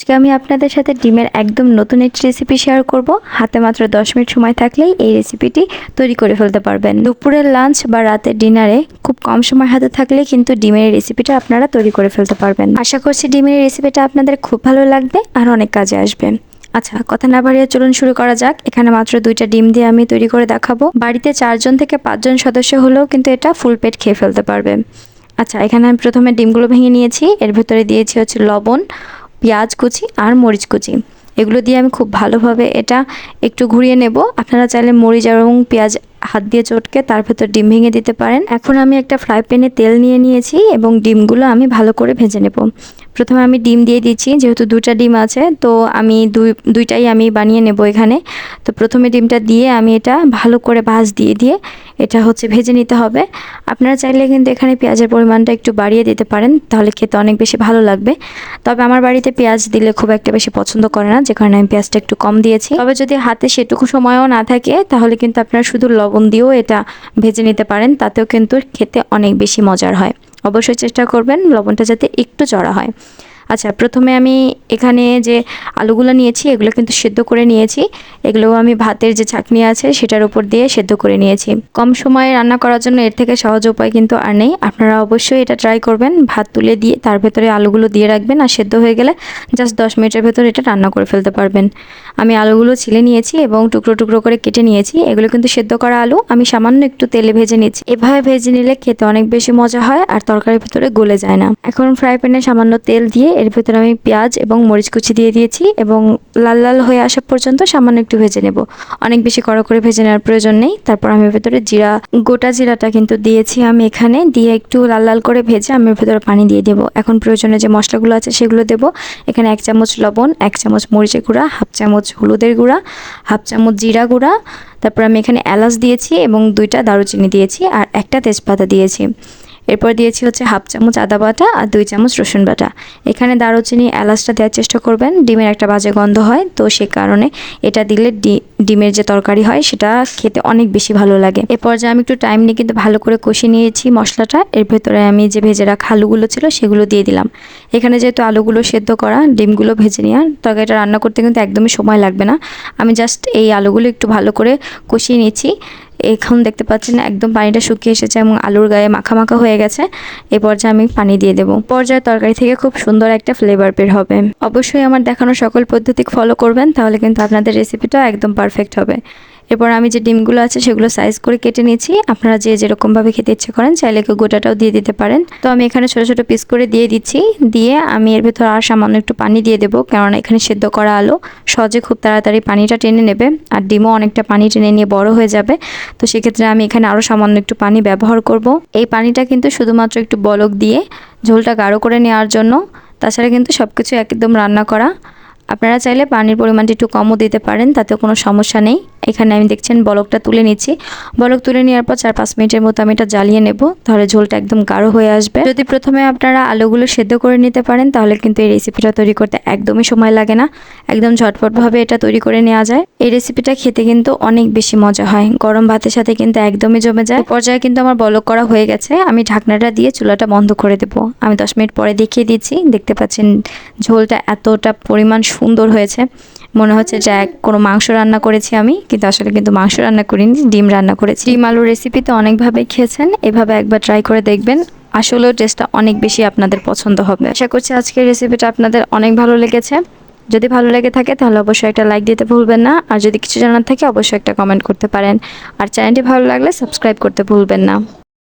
আজকে আমি আপনাদের সাথে ডিমের একদম নতুন একটি রেসিপি শেয়ার করব। হাতে মাত্র 10 মিনিট সময় থাকলেই এই রেসিপিটি তৈরি করে ফেলতে পারবেন। দুপুরের লাঞ্চ বা রাতের ডিনারে খুব কম সময় হাতে থাকলেই কিন্তু ডিমের এই রেসিপিটা আপনারা তৈরি করে ফেলতে পারবেন। আশা করছি ডিমের এই রেসিপিটা আপনাদের খুব ভালো লাগবে আর অনেক কাজে আসবে। আচ্ছা, কথা না বাড়িয়ে চলুন শুরু করা যাক। এখানে মাত্র 2টা ডিম দিয়ে আমি তৈরি করে দেখাবো। বাড়িতে 4 জন থেকে 5 জন সদস্য হলেও কিন্তু এটা ফুল পেট খেয়ে ফেলতে পারবে। আচ্ছা, এখানে আমি প্রথমে ডিমগুলো ভেঙে নিয়েছি। এর ভেতরে দিয়েছি হচ্ছে লবণ, পেঁয়াজ কুচি আর মরিচ কুচি। এগুলো দিয়ে আমি খুব ভালোভাবে এটা একটু ঘুরিয়ে নেব। আপনারা চাইলে মরিচ এবং পেঁয়াজ হাত দিয়ে চটকে তার ভেতর ডিম ভেঙে দিতে পারেন। এখন আমি একটা ফ্রাই প্যানে তেল নিয়ে নিয়েছি এবং ডিমগুলো আমি ভালো করে ভেজে নেব। প্রথমে আমি ডিম দিয়ে দিচ্ছি, যেহেতু 2টা ডিম আছে তো আমি দুইটাই আমি বানিয়ে নেব এখানে। তো প্রথমে ডিমটা দিয়ে আমি এটা ভালো করে ভাঁজ দিয়ে দিয়ে এটা হচ্ছে ভেজে নিতে হবে। আপনারা চাইলে কিন্তু এখানে পেঁয়াজের পরিমাণটা একটু বাড়িয়ে দিতে পারেন, তাহলে খেতে অনেক বেশি ভালো লাগবে। তবে আমার বাড়িতে পেঁয়াজ দিলে খুব একটা বেশি পছন্দ করে না, যে কারণে আমি পেঁয়াজটা একটু কম দিয়েছি। তবে যদি হাতে সেটুকু সময়ও না থাকে তাহলে কিন্তু আপনারা শুধু লবণ দিয়েও এটা ভেজে নিতে পারেন, তাতেও কিন্তু খেতে অনেক বেশি মজার হয়। অবশ্যই চেষ্টা করবেন লবণটা যাতে একটু চড়া হয়। আচ্ছা, প্রথমে আমি এখানে যে আলুগুলো নিয়েছি এগুলো কিন্তু সেদ্ধ করে নিয়েছি। এগুলো আমি ভাতের যে ছাঁকনি আছে সেটার উপর দিয়ে সেদ্ধ করে নিয়েছি। কম সময়ে রান্না করার জন্য এর থেকে সহজ উপায় কিন্তু আর নেই। আপনারা অবশ্যই এটা ট্রাই করবেন। ভাত তুলে দিয়ে তার ভেতরে আলুগুলো দিয়ে রাখবেন, আর সেদ্ধ হয়ে গেলে জাস্ট 10 মিনিটের ভেতর এটা রান্না করে ফেলতে পারবেন। আমি আলুগুলো ছিলে নিয়েছি এবং টুকরো টুকরো করে কেটে নিয়েছি। এগুলো কিন্তু সেদ্ধ করা আলু, আমি সামান্য একটু তেলে ভেজে নিচ্ছি। এভাবে ভেজে নিলে খেতে অনেক বেশি মজা হয় আর তরকারির ভেতরে গলে যায় না। এখন ফ্রাই প্যানে সামান্য তেল দিয়ে এর ভেতরে আমি পেঁয়াজ এবং মরিচ কুচি দিয়ে দিয়েছি এবং লাল লাল হয়ে আসা পর্যন্ত সামান্য একটু ভেজে নেব। অনেক বেশি কড়া করে ভেজে নেওয়ার প্রয়োজন নেই। তারপর আমি ভেতরে গোটা জিরাটা কিন্তু দিয়েছি আমি এখানে, দিয়ে একটু লাল লাল করে ভেজে আমি ভেতরে পানি দিয়ে দেবো। এখন প্রয়োজনে যে মশলাগুলো আছে সেগুলো দেবো। এখানে 1 চামচ লবণ, 1 চামচ মরিচের গুঁড়া, 1/2 চামচ হলুদের গুঁড়া, 1/2 চামচ জিরা গুঁড়া। তারপর আমি এখানে এলাচ দিয়েছি এবং 2টা দারুচিনি দিয়েছি আর একটা তেজপাতা দিয়েছি। এরপর দিয়েছি হচ্ছে 1/2 চামচ আদা বাটা আর 2 চামচ রসুন বাটা। এখানে দারুচিনি এলাচটা দেওয়ার চেষ্টা করবেন, ডিমের একটা বাজে গন্ধ হয়, তো সে কারণে এটা দিলে ডিমের যে তরকারি হয় সেটা খেতে অনেক বেশি ভালো লাগে। এরপর যে আমি একটু টাইম নিয়ে কিন্তু ভালো করে কষিয়ে নিয়েছি মশলাটা। এর ভেতরে আমি যে ভেজে রাখা আলুগুলো ছিল সেগুলো দিয়ে দিলাম। এখানে যেহেতু আলুগুলো সেদ্ধ করা, ডিমগুলো ভেজে নেওয়া, তরকারিটা রান্না করতে কিন্তু একদমই সময় লাগবে না। আমি জাস্ট এই আলুগুলো একটু ভালো করে কষিয়ে নিচ্ছি। এখন দেখতে পাচ্ছেন একদম পানিটা শুকিয়ে এসেছে এবং আলুর গায়ে মাখা মাখা হয়ে গেছে। এই পর্যায়ে আমি পানি দিয়ে দেবো। পর্যায়ে তরকারি থেকে খুব সুন্দর একটা ফ্লেভার বের হবে। অবশ্যই আমার দেখানো সকল পদ্ধতি ফলো করবেন, তাহলে কিন্তু আপনাদের রেসিপিটা একদম পারফেক্ট হবে। এরপর আমি যে ডিমগুলো আছে সেগুলো সাইজ করে কেটে নিয়েছি। আপনারা যে যেরকমভাবে খেতে ইচ্ছে করেন চাইলে কেউ গোটাটাও দিয়ে দিতে পারেন। তো আমি এখানে ছোটো ছোটো পিস করে দিয়ে দিচ্ছি। দিয়ে আমি এর ভেতর আর সামান্য একটু পানি দিয়ে দেবো, কেননা এখানে সেদ্ধ করা আলু সহজে খুব তাড়াতাড়ি পানিটা টেনে নেবে আর ডিমও অনেকটা পানি টেনে নিয়ে বড় হয়ে যাবে। তো সেক্ষেত্রে আমি এখানে আরও সামান্য একটু পানি ব্যবহার করব। এই পানিটা কিন্তু শুধুমাত্র একটু বলক দিয়ে ঝোলটা গাঢ় করে নেওয়ার জন্য, তাছাড়া কিন্তু সব কিছু একদম রান্না করা। আপনারা চাইলে পানির পরিমাণটা একটু কমও দিতে পারেন, তাতেও কোনো সমস্যা নেই। এখানে আমি দেখছেন বলকটা তুলে নিচ্ছি। বলক তুলে নেওয়ার পর 4-5 মিনিটের মতো আমি এটা জ্বালিয়ে নেব, তাহলে ঝোলটা একদম গাঢ় হয়ে আসবে। যদি প্রথমে আপনারা আলুগুলো সেদ্ধ করে নিতে পারেন তাহলে কিন্তু এই রেসিপিটা তৈরি করতে একদমই সময় লাগে না, একদম ঝটপটভাবে এটা তৈরি করে নেওয়া যায়। এই রেসিপিটা খেতে কিন্তু অনেক বেশি মজা হয়, গরম ভাতের সাথে কিন্তু একদমই জমে যায়। পর্যায়ে কিন্তু আমার বলক করা হয়ে গেছে, আমি ঢাকনাটা দিয়ে চুলাটা বন্ধ করে দেবো। আমি 10 মিনিট পরে দেখিয়ে দিচ্ছি। দেখতে পাচ্ছেন ঝোলটা এতটা পরিমাণ সুন্দর হয়েছে, মনে হচ্ছে যে কোনো মাংস রান্না করেছি আমি, কিন্তু আসলে কিন্তু মাংস রান্না করিনি, ডিম রান্না করেছি। ডিম আলুর রেসিপি তো অনেকভাবে খেয়েছেন, এভাবে একবার ট্রাই করে দেখবেন, আসলেও টেস্টটা অনেক বেশি আপনাদের পছন্দ হবে। আশা করছি আজকের রেসিপিটা আপনাদের অনেক ভালো লেগেছে। যদি ভালো লেগে থাকে তাহলে অবশ্যই একটা লাইক দিতে ভুলবেন না, আর যদি কিছু জানার থাকে অবশ্যই একটা কমেন্ট করতে পারেন, আর চ্যানেলটি ভালো লাগলে সাবস্ক্রাইব করতে ভুলবেন না।